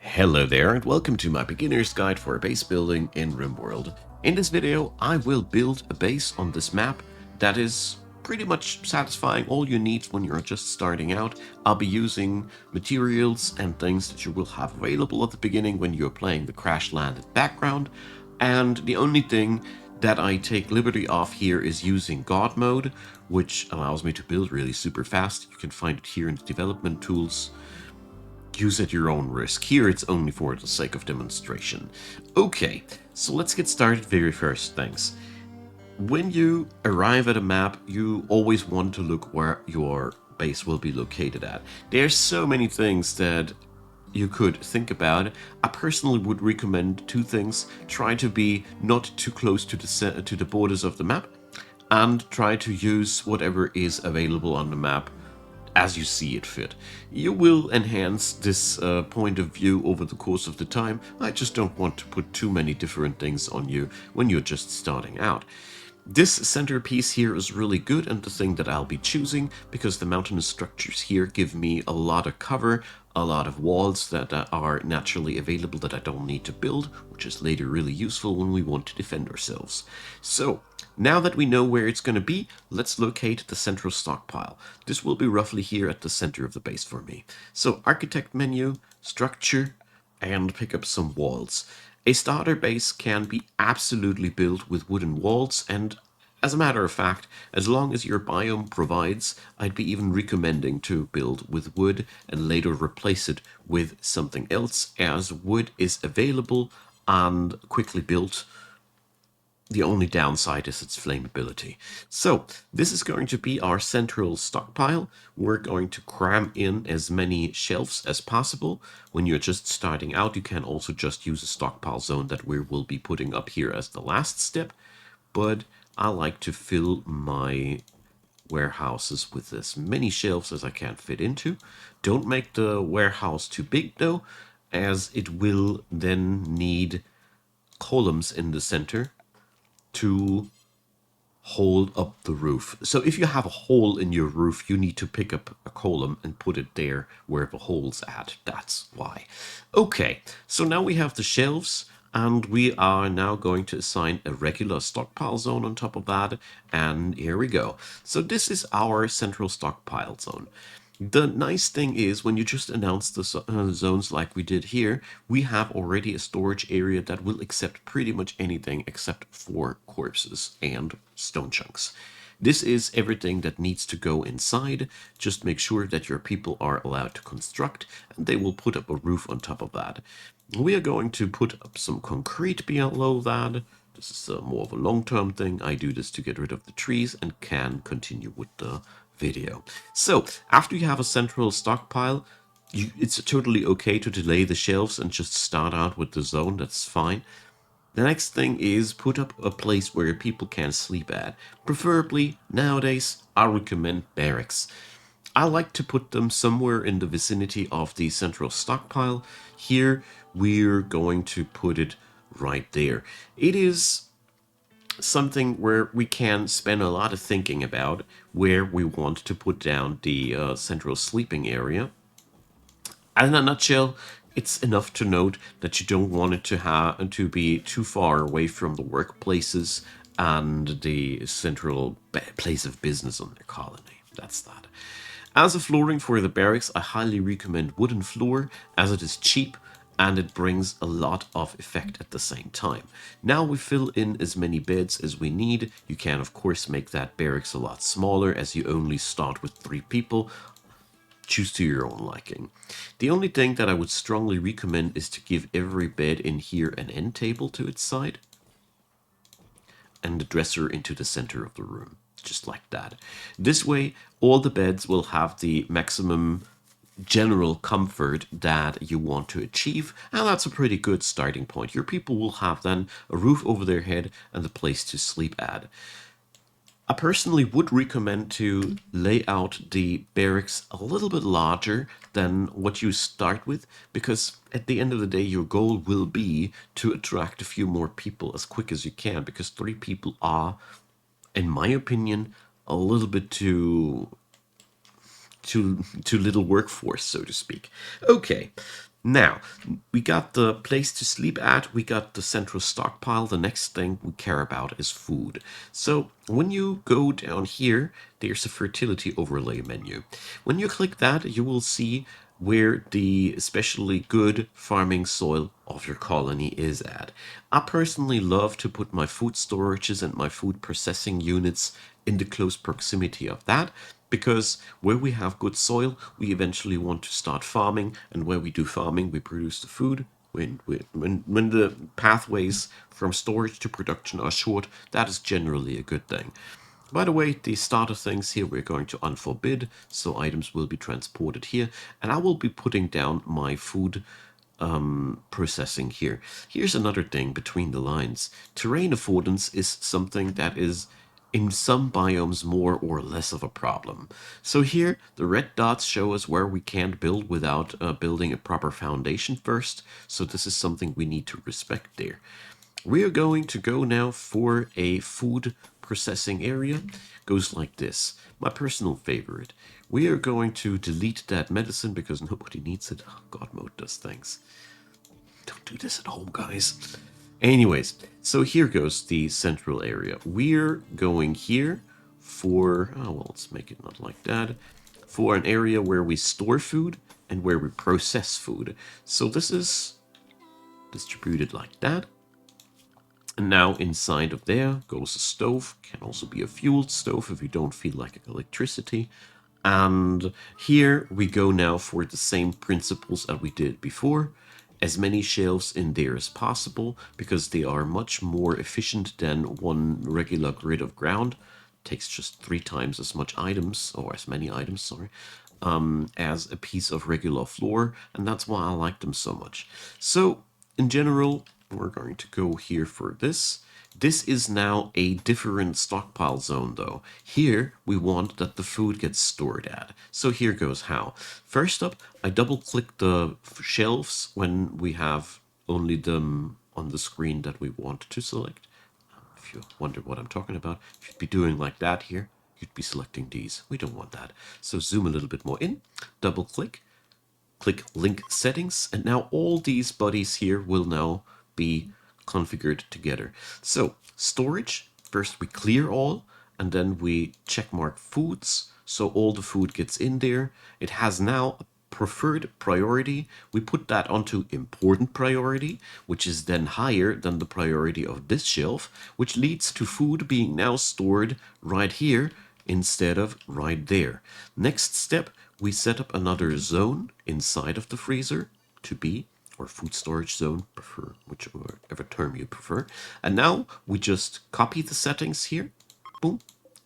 Hello there and welcome to my beginner's guide for base building in RIMWORLD. In this video I will build a base on this map that is pretty much satisfying all your needs when you're just starting out. I'll be using materials and things that you will have available at the beginning when you're playing the crash landed background, and the only thing that I take liberty of here is using God mode, which allows me to build really super fast. You can find it here in the development tools. Use at your own risk. Here it's only for the sake of demonstration. Okay, so let's get started. Very first things. When you arrive at a map, you always want to look where your base will be located at. There's so many things that you could think about. I personally would recommend two things. Try to be not too close to the borders of the map, and try to use whatever is available on the map as you see it fit. You will enhance this point of view over the course of the time. I just don't want to put too many different things on you when you're just starting out. This centerpiece here is really good and the thing that I'll be choosing because the mountainous structures here give me a lot of cover, a lot of walls that are naturally available that I don't need to build, which is later really useful when we want to defend ourselves. So, now that we know where it's going to be, let's locate the central stockpile. This will be roughly here at the center of the base for me. So, architect menu, structure, and pick up some walls. A starter base can be absolutely built with wooden walls, and as a matter of fact, as long as your biome provides, I'd be even recommending to build with wood and later replace it with something else, as wood is available and quickly built. The only downside is its flammability. So this is going to be our central stockpile. We're going to cram in as many shelves as possible. When you're just starting out, you can also just use a stockpile zone that we will be putting up here as the last step. But I like to fill my warehouses with as many shelves as I can fit into. Don't make the warehouse too big though, as it will then need columns in the center to hold up the roof. So if you have a hole in your roof, you need to pick up a column and put it there where the hole's at. That's why. Okay, so now we have the shelves, and we are now going to assign a regular stockpile zone on top of that. And here we go. So this is our central stockpile zone. The nice thing is when you just announce the zones like we did here, we have already a storage area that will accept pretty much anything except for corpses and stone chunks. This is everything that needs to go inside. Just make sure that your people are allowed to construct, and they will put up a roof on top of that. We are going to put up some concrete below that. This is more of a long-term thing. I do this to get rid of the trees and can continue with the video. So after you have a central stockpile, it's totally okay to delay the shelves and just start out with the zone. That's fine. The next thing is put up a place where people can sleep at. Preferably, nowadays, I recommend barracks. I like to put them somewhere in the vicinity of the central stockpile. Here, we're going to put it right there. It is something where we can spend a lot of thinking about where we want to put down the central sleeping area. And in a nutshell, it's enough to note that you don't want it to be too far away from the workplaces and the central place of business on the colony. That's that. As a flooring for the barracks, I highly recommend wooden floor as it is cheap and it brings a lot of effect at the same time. Now we fill in as many beds as we need. You can of course make that barracks a lot smaller as you only start with 3 people. Choose to your own liking. The only thing that I would strongly recommend is to give every bed in here an end table to its side and the dresser into the center of the room, just like that. This way, all the beds will have the maximum general comfort that you want to achieve, and that's a pretty good starting point. Your people will have then a roof over their head and a place to sleep at. I personally would recommend to lay out the barracks a little bit larger than what you start with, because at the end of the day your goal will be to attract a few more people as quick as you can, because 3 people are, in my opinion, a little bit too little workforce, so to speak. Okay, Now, we got the place to sleep at, we got the central stockpile. The next thing we care about is food. So, when you go down here, there's a fertility overlay menu. When you click that, you will see where the especially good farming soil of your colony is at. I personally love to put my food storages and my food processing units in the close proximity of that, because where we have good soil, we eventually want to start farming, and where we do farming, we produce the food. When the pathways from storage to production are short, that is generally a good thing. By the way, the starter things here we're going to unforbid, so items will be transported here, and I will be putting down my food processing here. Here's another thing between the lines. Terrain affordance is something that is in some biomes more or less of a problem. So here, the red dots show us where we can't build without building a proper foundation first, so this is something we need to respect there. We are going to go now for a food processing area. Goes like this. My personal favorite. We are going to delete that medicine because nobody needs it. Oh, God mode does things. Don't do this at home, guys. Anyways, so here goes the central area. We're going here for, oh, well, let's make it not like that, for an area where we store food and where we process food. So this is distributed like that. And now inside of there goes a stove. Can also be a fueled stove if you don't feel like electricity. And here we go now for the same principles that we did before. As many shelves in there as possible, because they are much more efficient than one regular grid of ground. Takes just 3 times as much items, or as many items, sorry, as a piece of regular floor, and that's why I like them so much. So, in general, we're going to go here for this. This is now a different stockpile zone though. Here we want that the food gets stored at. So here goes how. First up, I double click the shelves when we have only them on the screen that we want to select. If you wonder what I'm talking about, if you'd be doing like that here, you'd be selecting these. We don't want that. So zoom a little bit more in, double click, click link settings, and now all these buddies here will now be configured together. So storage, first we clear all, and then we check mark foods, so all the food gets in there. It has now a preferred priority. We put that onto important priority, which is then higher than the priority of this shelf, which leads to food being now stored right here instead of right there. Next step, we set up another zone inside of the freezer to be, or food storage zone, prefer whichever term you prefer. And now we just copy the settings here, boom,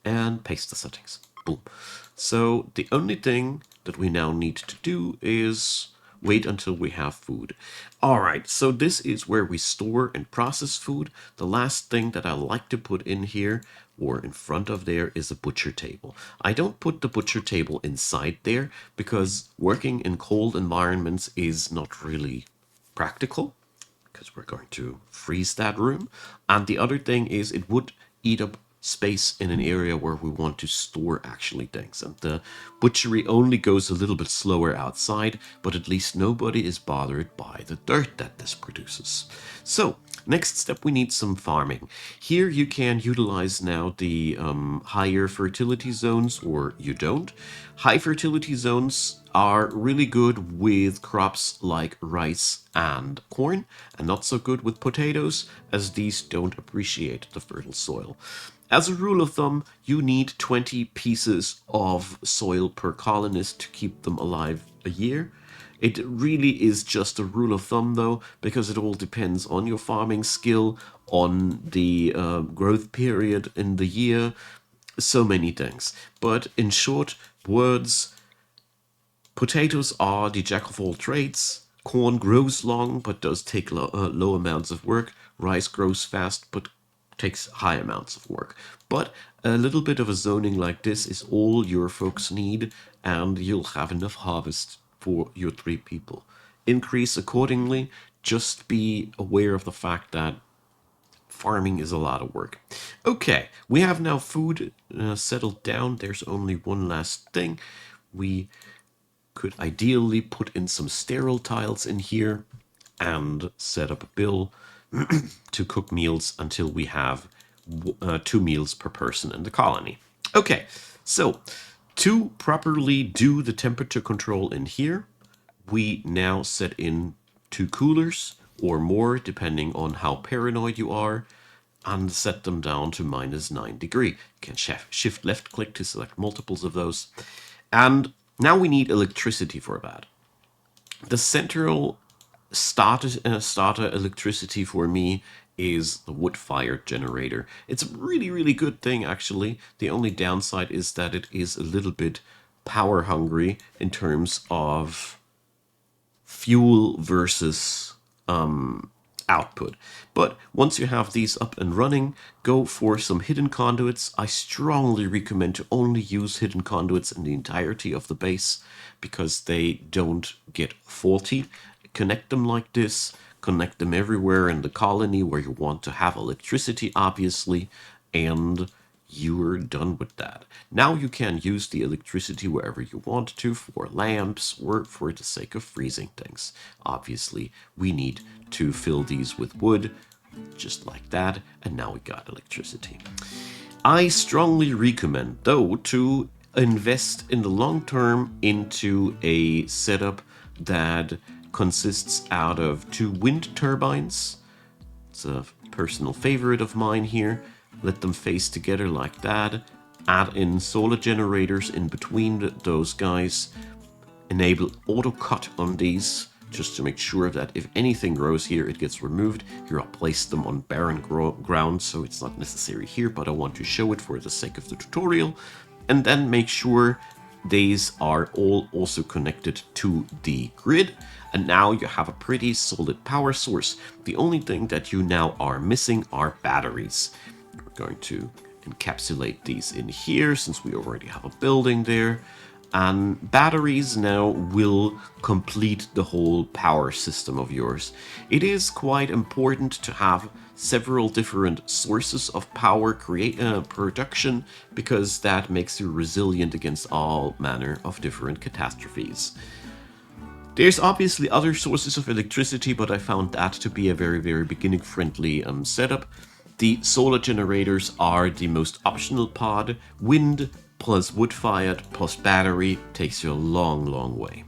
and paste the settings, boom. So the only thing that we now need to do is wait until we have food. All right, so this is where we store and process food. The last thing that I like to put in here or in front of there is a butcher table. I don't put the butcher table inside there because working in cold environments is not really practical, because we're going to freeze that room. And the other thing is it would eat up space in an area where we want to store actually things. And the butchery only goes a little bit slower outside, but at least nobody is bothered by the dirt that this produces. So next step, we need some farming. Here you can utilize now the higher fertility zones, or you don't. High fertility zones are really good with crops like rice and corn, and not so good with potatoes, as these don't appreciate the fertile soil. As a rule of thumb, you need 20 pieces of soil per colonist to keep them alive a year. It really is just a rule of thumb, though, because it all depends on your farming skill, on the growth period in the year, so many things. But in short words, potatoes are the jack of all trades. Corn grows long but does take low amounts of work. Rice grows fast but takes high amounts of work. But a little bit of a zoning like this is all your folks need, and you'll have enough harvest for your 3 people. Increase accordingly. Just be aware of the fact that farming is a lot of work. Okay, we have now food settled down. There's only one last thing. We Could ideally put in some sterile tiles in here and set up a bill to cook meals until we have 2 meals per person in the colony. Okay, so to properly do the temperature control in here, we now set in 2 coolers or more, depending on how paranoid you are, and set them down to -9 degrees. You can shift left click to select multiples of those. And now we need electricity for that. The central starter electricity for me is the wood-fired generator. It's a really, really good thing, actually. The only downside is that it is a little bit power hungry in terms of fuel versus output. But once you have these up and running, go for some hidden conduits. I strongly recommend to only use hidden conduits in the entirety of the base because they don't get faulty. Connect them like this, connect them everywhere in the colony where you want to have electricity, obviously, and you're done with that. Now you can use the electricity wherever you want to for lamps or for the sake of freezing things. Obviously, we need to fill these with wood, just like that, and now we got electricity. I strongly recommend, though, to invest in the long term into a setup that consists out of 2 wind turbines. It's a personal favorite of mine here. Let them face together like that. Add in solar generators in between those guys. Enable auto cut on these just to make sure that if anything grows here, it gets removed. Here I'll place them on barren ground, so it's not necessary here, but I want to show it for the sake of the tutorial. And then make sure these are all also connected to the grid. And now you have a pretty solid power source. The only thing that you now are missing are batteries. We're going to encapsulate these in here since we already have a building there. And batteries now will complete the whole power system of yours. It is quite important to have several different sources of power production because that makes you resilient against all manner of different catastrophes. There's obviously other sources of electricity, but I found that to be a very, very beginning-friendly setup. The solar generators are the most optional part. Wind plus wood-fired plus battery takes you a long, long way.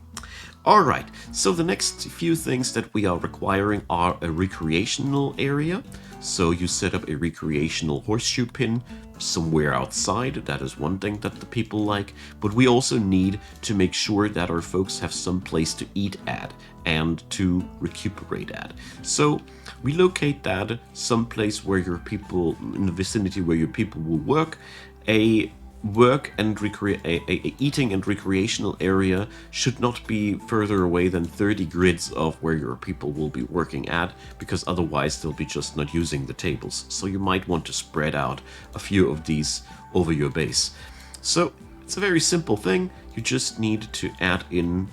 Alright, so the next few things that we are requiring are a recreational area. So you set up a recreational horseshoe pin somewhere outside. That is one thing that the people like. But we also need to make sure that our folks have some place to eat at and to recuperate at. So we locate that someplace where your people, in the vicinity where your people will work. A eating and recreational area should not be further away than 30 grids of where your people will be working at, because otherwise they'll be just not using the tables. So you might want to spread out a few of these over your base. So it's a very simple thing. You just need to add in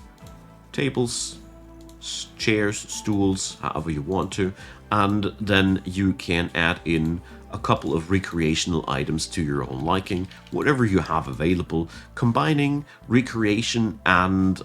tables, chairs, stools, however you want to, and then you can add in a couple of recreational items to your own liking, whatever you have available. Combining recreation and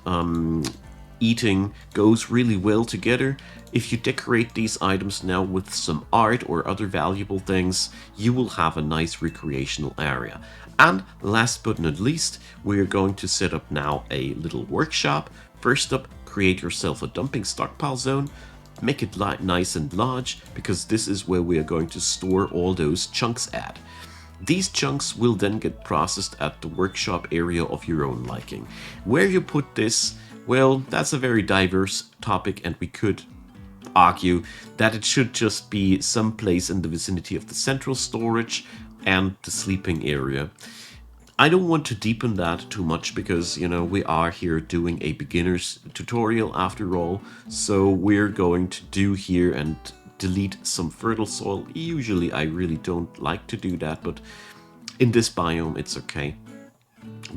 eating goes really well together. If you decorate these items now with some art or other valuable things, you will have a nice recreational area. And last but not least, we're going to set up now a little workshop. First up, create yourself a dumping stockpile zone. Make it nice and large, because this is where we are going to store all those chunks at. These chunks will then get processed at the workshop area of your own liking. Where you put this, well, that's a very diverse topic, and we could argue that it should just be someplace in the vicinity of the central storage and the sleeping area. I don't want to deepen that too much because, you know, we are here doing a beginner's tutorial after all. So we're going to do here and delete some fertile soil. Usually I really don't like to do that, but in this biome it's okay.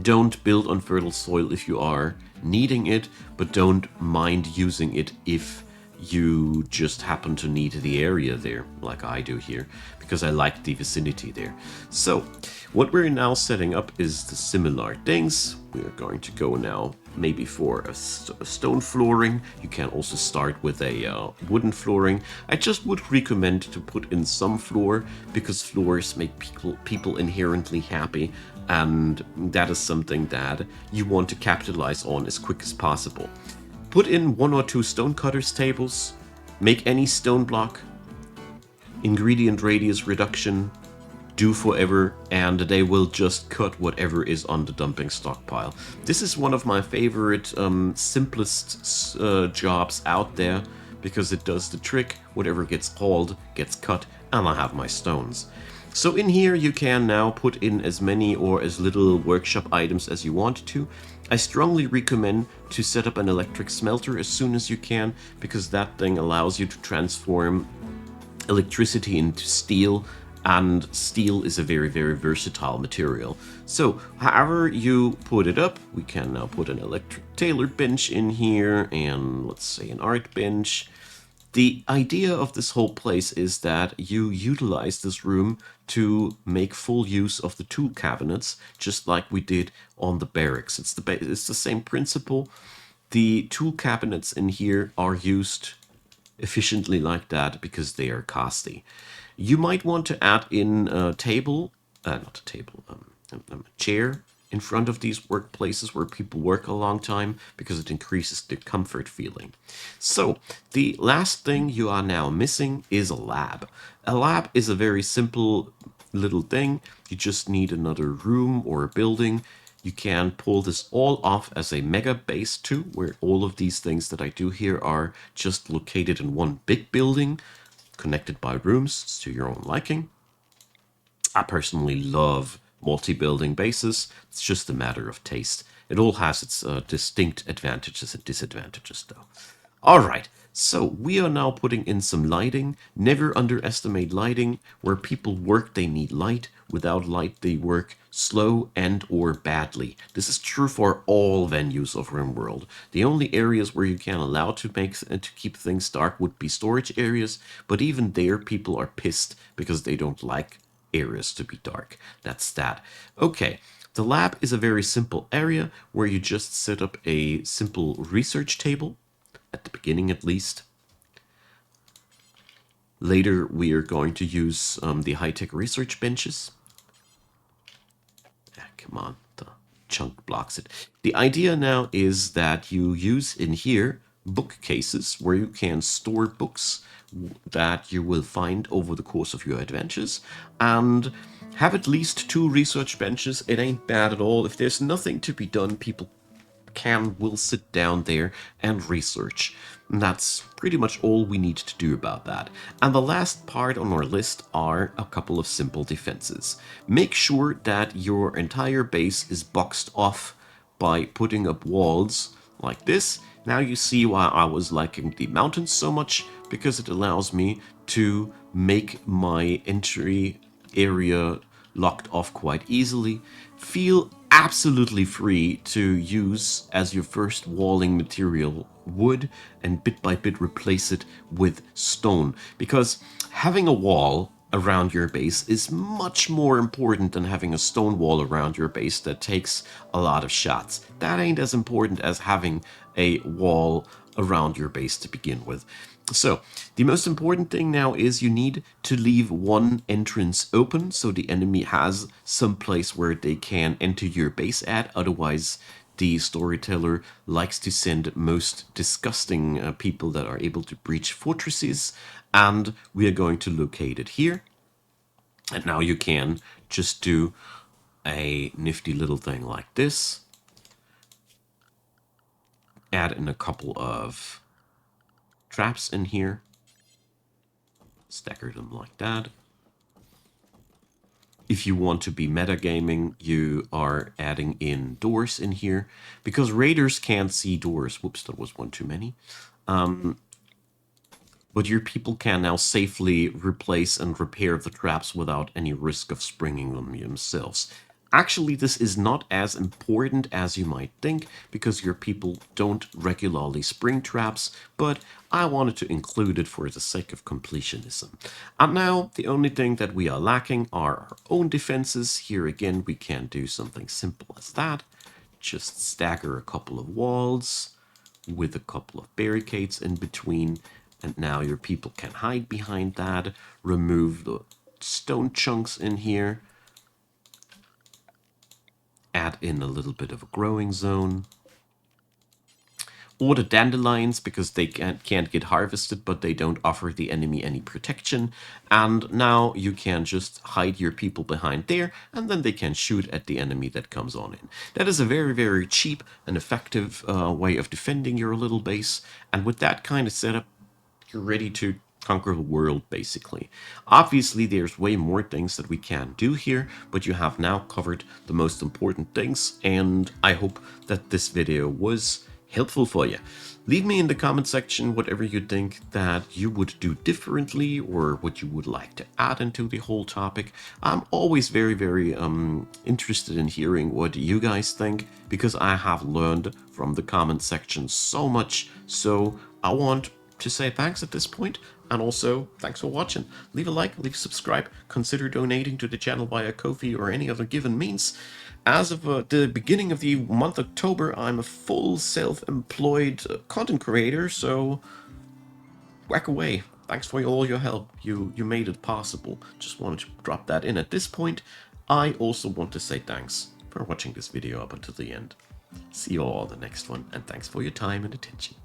Don't build on fertile soil if you are needing it, but don't mind using it if you just happen to need the area there, like I do here, because I like the vicinity there. So what we're now setting up is the similar things. We are going to go now maybe for a stone flooring. You can also start with a wooden flooring. I just would recommend to put in some floor because floors make people inherently happy, and that is something that you want to capitalize on as quick as possible. Put in 1 or 2 stone cutters tables, make any stone block, ingredient radius reduction, do forever, and they will just cut whatever is on the dumping stockpile. This is one of my favorite, simplest jobs out there because it does the trick. Whatever gets hauled gets cut, and I have my stones. So in here you can now put in as many or as little workshop items as you want to. I strongly recommend to set up an electric smelter as soon as you can, because that thing allows you to transform electricity into steel, and steel is a very, very versatile material. So however you put it up, we can now put an electric tailor bench in here, and let's say an art bench. The idea of this whole place is that you utilize this room to make full use of the tool cabinets, just like we did on the barracks. It's the same principle. The tool cabinets in here are used efficiently like that because they are costly. You might want to add in a table, not a table, a chair in front of these workplaces where people work a long time, because it increases the comfort feeling. So the last thing you are now missing is a lab. A lab is a very simple little thing. You just need another room or a building. You can pull this all off as a mega base too, where all of these things that I do here are just located in one big building, connected by rooms to your own liking. I personally love multi-building bases. It's just a matter of taste. It all has its distinct advantages and disadvantages, though. All right, so we are now putting in some lighting. Never underestimate lighting. Where people work, they need light. Without light, they work slow and or badly. This is true for all venues of RimWorld. The only areas where you can allow to keep things dark would be storage areas, but even there people are pissed because they don't like areas to be dark. That's that. Okay, the lab is a very simple area where you just set up a simple research table, at the beginning at least. Later we are going to use the high-tech research benches. Come on, the chunk blocks it. The idea now is that you use in here bookcases where you can store books that you will find over the course of your adventures, and have at least 2 research benches. It ain't bad at all. If there's nothing to be done, people will sit down there and research. And that's pretty much all we need to do about that. And the last part on our list are a couple of simple defenses. Make sure that your entire base is boxed off by putting up walls like this. Now you see why I was liking the mountains so much, because it allows me to make my entry area locked off quite easily. Feel absolutely free to use as your first walling material wood, and bit by bit replace it with stone, because having a wall around your base is much more important than having a stone wall around your base that takes a lot of shots. That ain't as important as having a wall around your base to begin with. So, the most important thing now is you need to leave one entrance open so the enemy has some place where they can enter your base at. Otherwise, the storyteller likes to send most disgusting people that are able to breach fortresses, and we are going to locate it here. And now you can just do a nifty little thing like this. Add in a couple of traps in here. Stagger them like that. If you want to be metagaming, you are adding in doors in here, because raiders can't see doors. Whoops, that was one too many. But your people can now safely replace and repair the traps without any risk of springing them themselves. Actually, this is not as important as you might think, because your people don't regularly spring traps, but I wanted to include it for the sake of completionism. And now, the only thing that we are lacking are our own defenses. Here again, we can do something simple as that. just stagger a couple of walls with a couple of barricades in between, and now your people can hide behind that. Remove the stone chunks in here, add in a little bit of a growing zone, or the dandelions, because they can't get harvested, but they don't offer the enemy any protection. And now you can just hide your people behind there, and then they can shoot at the enemy that comes on in. That is a very, very cheap and effective way of defending your little base. And with that kind of setup, you're ready to conquer the world, basically. Obviously, there's way more things that we can do here, but you have now covered the most important things, and I hope that this video was helpful for you. Leave me in the comment section whatever you think that you would do differently or what you would like to add into the whole topic. I'm always very, very interested in hearing what you guys think, because I have learned from the comment section so much. So I want to say thanks at this point, and also thanks for watching. Leave a like, leave a subscribe, consider donating to the channel via Ko-fi or any other given means. As of the beginning of the month October, I'm a full self-employed content creator, so whack away. Thanks for all your help. You made it possible. Just wanted to drop that in at this point. I also want to say thanks for watching this video up until the end. See you all in the next one, and thanks for your time and attention.